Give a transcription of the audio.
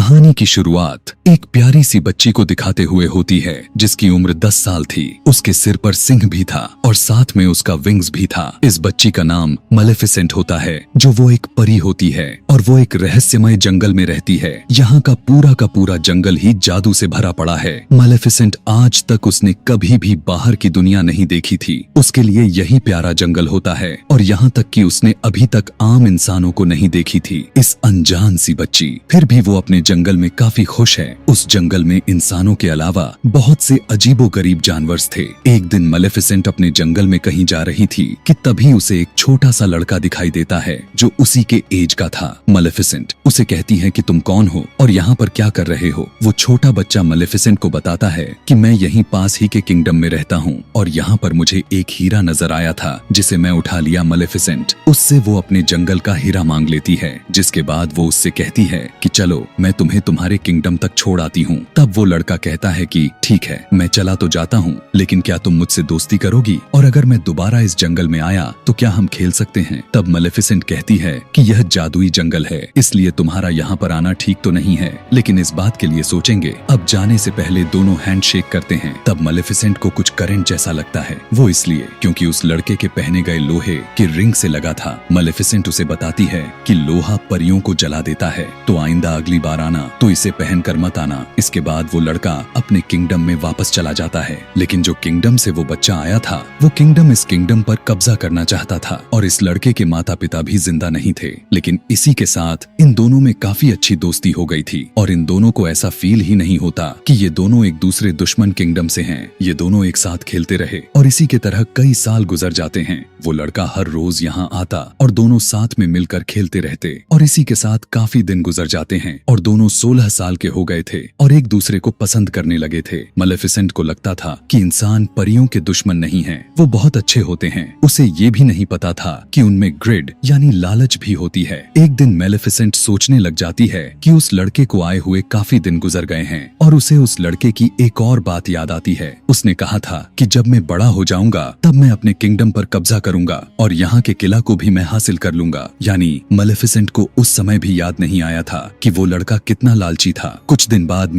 कहानी की शुरुआत एक प्यारी सी बच्ची को दिखाते हुए होती है जिसकी उम्र 10 साल थी। उसके सिर पर सिंह भी था और साथ में उसका विंग्स भी था। इस बच्ची का नाम मलेफिसेंट होता है जो वो एक परी होती है और वो एक रहस्यमय जंगल में रहती है। यहाँ का पूरा जंगल ही जादू से भरा पड़ा है। मलेफिसेंट आज तक उसने कभी भी बाहर की दुनिया नहीं देखी थी। उसके लिए यही प्यारा जंगल होता है और यहाँ तक कि उसने अभी तक आम इंसानों को नहीं देखी थी। इस अनजान सी बच्ची फिर भी वो अपने जंगल में काफी खुश है। उस जंगल में इंसानों के अलावा बहुत से अजीबोगरीब जानवर थे। एक दिन मलेफिसेंट अपने जंगल में कहीं जा रही थी कि तभी उसे एक छोटा सा लड़का दिखाई देता है जो उसी के एज का था। मलेफिसेंट उसे कहती है कि तुम कौन हो और यहाँ पर क्या कर रहे हो। वो छोटा बच्चा मलेफिसेंट को बताता है कि मैं यहीं पास ही के किंगडम में रहता हूँ और यहाँ पर मुझे एक हीरा नजर आया था जिसे मैं उठा लिया। मलेफिसेंट उससे वो अपने जंगल का हीरा मांग लेती है, जिसके बाद वो उससे कहती है कि चलो मैं तुम्हें तुम्हारे किंगडम तक छोड़ आती हूँ। तब वो लड़का कहता है कि ठीक है, मैं चला तो जाता हूँ, लेकिन क्या तुम मुझसे दोस्ती करोगी? और अगर मैं दोबारा इस जंगल में आया तो क्या हम खेल सकते हैं? तब मलेफिसेंट कहती है कि यह जादुई जंगल है, इसलिए तुम्हारा यहाँ पर आना ठीक तो नहीं है, लेकिन इस बात के लिए सोचेंगे। अब जाने से पहले दोनों हैंडशेक करते हैं। तब मलेफिसेंट को कुछ करंट जैसा लगता है, वो इसलिए क्योंकि उस लड़के के पहने गए लोहे के रिंग से लगा था। मलेफिसेंट उसे बताती है कि लोहा परियों को जला देता है, तो आइंदा अगली बार आना तो इसे पहनकर मत आना। इसके बाद वो लड़का अपने किंगडम में वापस चला जाता है, लेकिन जो किंगडम से वो बच्चा आया था वो किंगडम इस किंगडम पर कब्जा करना चाहता था और इस लड़के के माता पिता भी जिंदा नहीं थे। लेकिन इसी के साथ इन दोनों में काफी अच्छी दोस्ती हो गई थी और इन दोनों को ऐसा फील ही नहीं होता कि ये दोनों एक दूसरे दुश्मन किंगडम से हैं। ये दोनों एक साथ खेलते रहे और इसी के तरह कई साल गुजर जाते हैं। वो लड़का हर रोज यहाँ आता और दोनों साथ में मिलकर खेलते रहते और इसी के साथ काफी दिन गुजर जाते हैं और दोनों 16 साल के हो गए थे और एक दूसरे को पसंद करने लगे थे। मलेफिसेंट को लगता था कि इंसान परियों के दुश्मन नहीं हैं, वो बहुत अच्छे होते हैं। उसे ये भी नहीं पता था कि उनमें ग्रिड यानी लालच भी होती है। एक दिन मेलेफिसेंट सोचने लग जाती है कि उस लड़के को आए हुए काफी दिन गुजर गए हैं और उसे उस लड़के की एक और बात याद आती है। उसने कहा था कि जब मैं बड़ा हो जाऊंगा तब मैं अपने किंगडम पर कब्जा करूंगा और यहाँ के किला को भी मैं हासिल कर लूंगा। यानी मलेफिसेंट को उस समय भी याद नहीं आया था कि वो लड़का कितना लालची था। कुछ दिन बाद